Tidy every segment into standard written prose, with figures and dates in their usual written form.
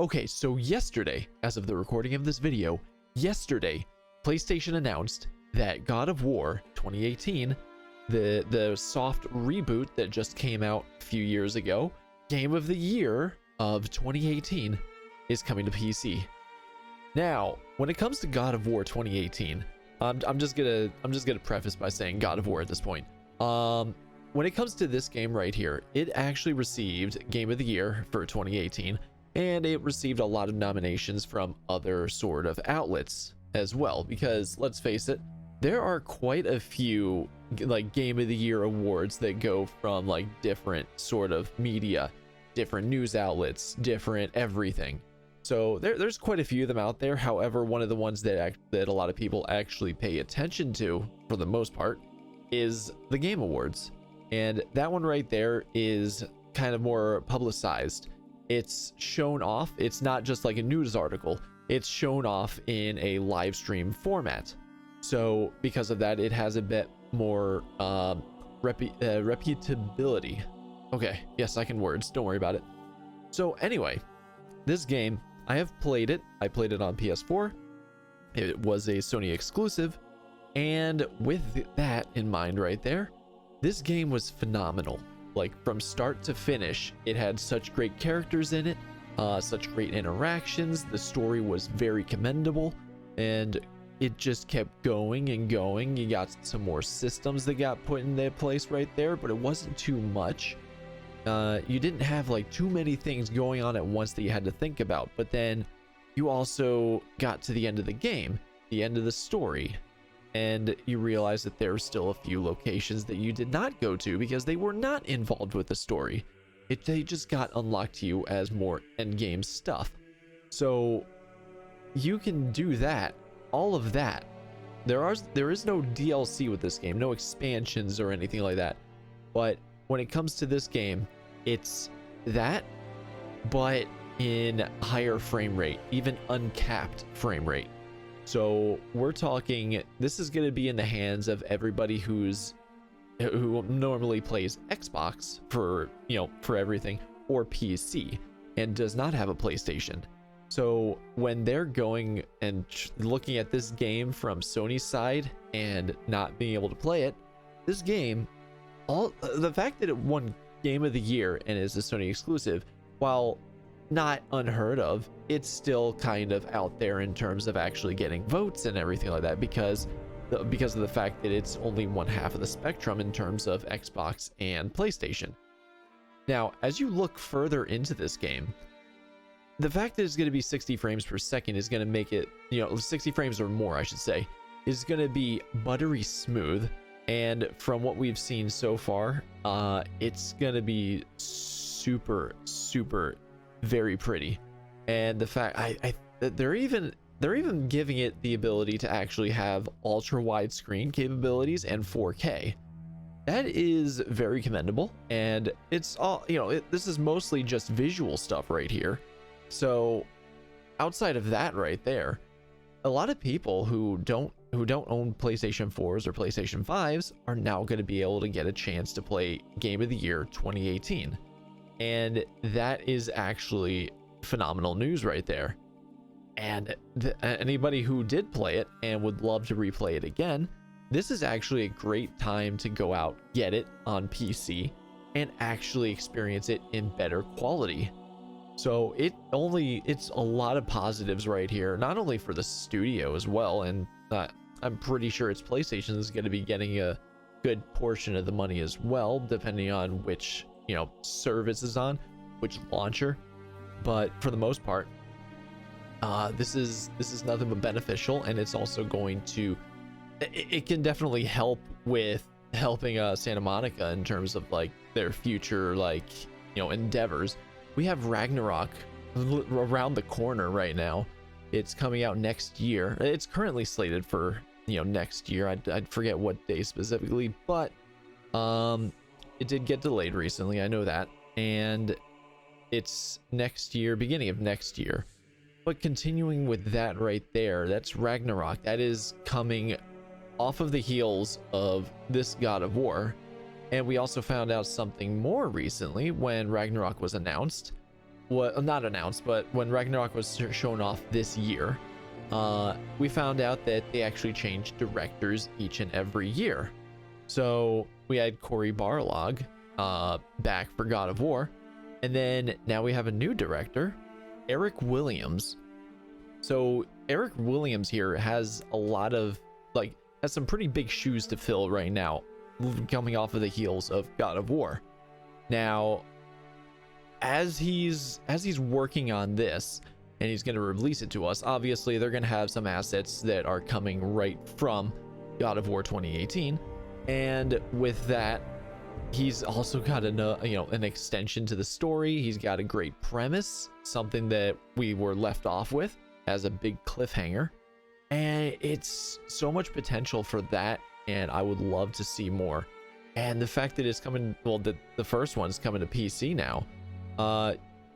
Okay, so yesterday, as of the recording of this video, yesterday, PlayStation announced that God of War 2018, the soft reboot that just came out a few years ago, Game of the Year of 2018, is coming to PC. Now, when it comes to God of War 2018, I'm just gonna preface by saying God of War at this point. When it comes to this game right here, it actually received Game of the Year for 2018, and it received a lot of nominations from other sort of outlets as well, because let's face it, there are quite a few like Game of the Year awards that go from like different sort of media, different news outlets, different everything. So there's quite a few of them out there. However, one of the ones that a lot of people actually pay attention to, for the most part, is the Game Awards. And that one right there is kind of more publicized. It's shown off. It's not just like a news article. It's shown off in a live stream format. So because of that, it has a bit more reputability. Okay, yes, I can words. Don't worry about it. So anyway, this game, I have played it. I played it on PS4. It was a Sony exclusive. And with that in mind right there, this game was phenomenal. Like from start to finish, it had such great characters in it, such great interactions. The story was very commendable, and it just kept going and going. You got some more systems that got put in their place right there, but it wasn't too much. You didn't have like too many things going on at once that you had to think about, but then you also got to the end of the game, the end of the story, and you realize that there are still a few locations that you did not go to because they were not involved with the story. They just got unlocked to you as more end game stuff. So you can do that, all of that. There is no DLC with this game, no expansions or anything like that. But when it comes to this game, it's that, but in higher frame rate, even uncapped frame rate. So we're talking, this is going to be in the hands of everybody who normally plays Xbox for everything, or PC, and does not have a PlayStation. So when they're going and looking at this game from Sony's side and not being able to play it, this game, the fact that it won Game of the Year and is a Sony exclusive, while not unheard of, it's still kind of out there in terms of actually getting votes and everything like that, because of the fact that it's only one half of the spectrum in terms of Xbox and PlayStation. Now, as you look further into this game, the fact that it's going to be 60 frames per second is going to make it, 60 frames or more, I should say, is going to be buttery smooth. And from what we've seen so far, it's going to be super, super, very pretty. And the fact they're even giving it the ability to actually have ultra wide screen capabilities and 4K. That is very commendable, and it's all, this is mostly just visual stuff right here. So outside of that right there, a lot of people who don't own PlayStation 4s or PlayStation 5s are now going to be able to get a chance to play Game of the Year 2018. And that is actually phenomenal news right there. And anybody who did play it and would love to replay it again, this is actually a great time to go out, get it on PC, and actually experience it in better quality. So it's a lot of positives right here, not only for the studio as well, and I'm pretty sure its PlayStation is going to be getting a good portion of the money as well, depending on which service is on, which launcher. But for the most part, this is nothing but beneficial, and it's also going to, it can definitely help with helping Santa Monica in terms of like their future endeavors. We have Ragnarok around the corner right now. It's coming out next year. It's currently slated for next year. I'd forget what day specifically, but it did get delayed recently, I know that, and it's next year, beginning of next year. But continuing with that right there, that's Ragnarok. That is coming off of the heels of this God of War. And we also found out something more recently when Ragnarok was announced, not announced, but when Ragnarok was shown off this year, we found out that they actually changed directors each and every year. So we had Cory Barlog back for God of War, and then now we have a new director, Eric Williams. So Eric Williams here has a lot of has some pretty big shoes to fill right now, coming off of the heels of God of War. Now, as he's working on this and he's going to release it to us, obviously they're going to have some assets that are coming right from God of War 2018, and with that, he's also got an extension to the story. He's got a great premise, something that we were left off with as a big cliffhanger, and it's so much potential for that, and I would love to see more. And the fact that it's coming, well, the first one's coming to PC now.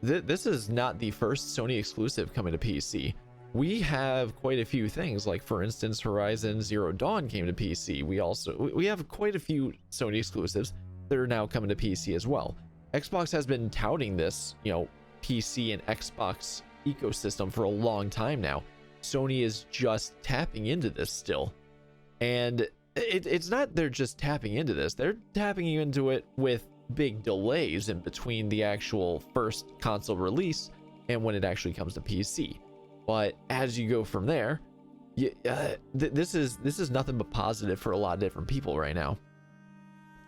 This is not the first Sony exclusive coming to PC. We have quite a few things, like for instance, Horizon Zero Dawn came to PC. We have quite a few Sony exclusives that are now coming to PC as well. Xbox has been touting this, PC and Xbox ecosystem for a long time now. Sony is just tapping into this still, and it's not they're just tapping into this, they're tapping into it with big delays in between the actual first console release and when it actually comes to PC. But as you go from there, this is nothing but positive for a lot of different people right now.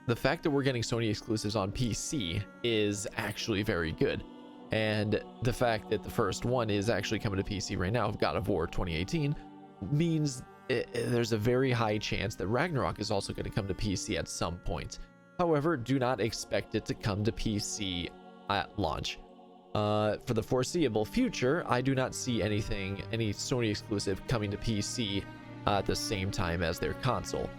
The fact that we're getting Sony exclusives on PC is actually very good. And the fact that the first one is actually coming to PC right now, God of War 2018, means there's a very high chance that Ragnarok is also going to come to PC at some point. However, do not expect it to come to PC at launch. For the foreseeable future, I do not see any Sony exclusive coming to PC at the same time as their console.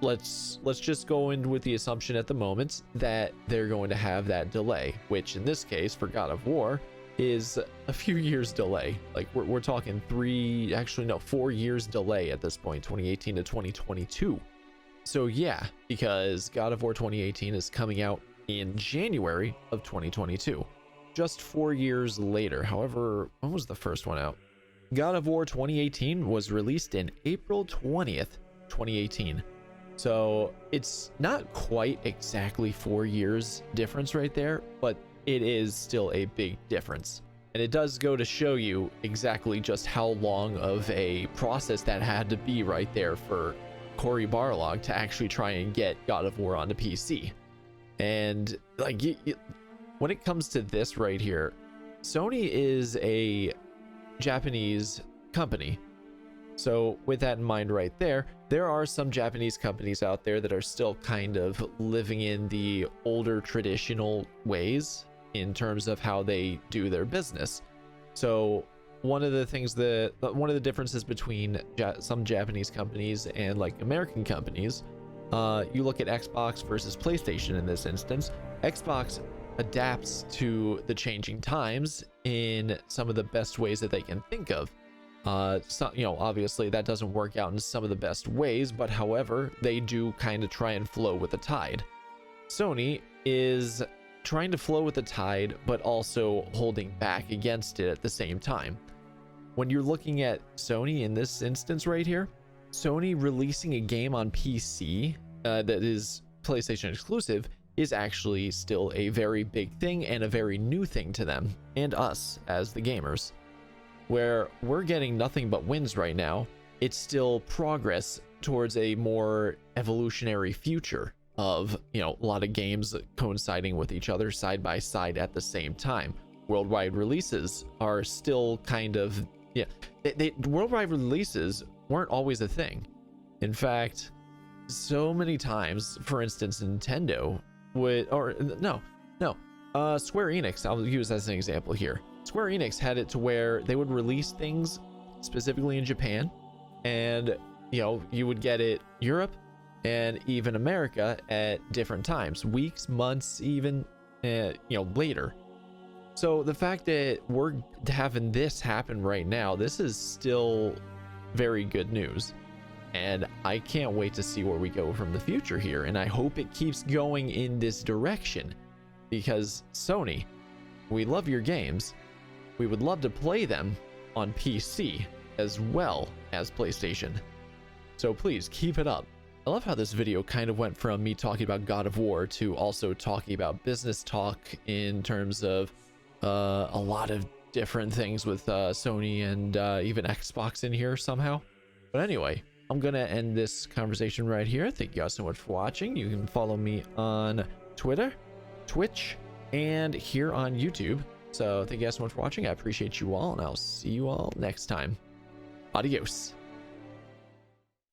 Let's just go in with the assumption at the moment that they're going to have that delay, which in this case for God of War is a few years delay. Like we're talking 4 years delay at this point, 2018 to 2022. So yeah, because God of War 2018 is coming out in January of 2022, just 4 years later. However, when was the first one out? God of War 2018 was released in April 20th, 2018. So it's not quite exactly 4 years difference right there, but it is still a big difference. And it does go to show you exactly just how long of a process that had to be right there for Cory Barlog to actually try and get God of War onto PC. And when it comes to this right here, Sony is a Japanese company. So with that in mind right there are some Japanese companies out there that are still kind of living in the older traditional ways in terms of how they do their business. So one of the differences between some Japanese companies and like American companies, you look at Xbox versus PlayStation in this instance. Xbox adapts to the changing times in some of the best ways that they can think of. Obviously that doesn't work out in some of the best ways, but however, they do kind of try and flow with the tide. Sony is trying to flow with the tide, but also holding back against it at the same time. When you're looking at Sony in this instance right here, Sony releasing a game on PC that is PlayStation exclusive is actually still a very big thing and a very new thing to them and us as the gamers. Where we're getting nothing but wins right now, it's still progress towards a more evolutionary future of, a lot of games coinciding with each other side by side at the same time. Worldwide releases are still kind of, worldwide releases weren't always a thing. In fact, so many times, for instance, Nintendo Square Enix, I'll use as an example here. Square Enix had it to where they would release things specifically in Japan, and you would get it Europe and even America at different times, weeks, months, even later. So the fact that we're having this happen right now, this is still very good news, and I can't wait to see where we go from the future here, and I hope it keeps going in this direction, because Sony, We love your games. We would love to play them on PC as well as PlayStation. So please keep it up. I love how this video kind of went from me talking about God of War to also talking about business talk in terms of a lot of different things with Sony and even Xbox in here somehow. But anyway, I'm gonna end this conversation right here. Thank you guys so much for watching. You can follow me on Twitter, Twitch, and here on YouTube. So thank you guys so much for watching. I appreciate you all, and I'll see you all next time. Adios.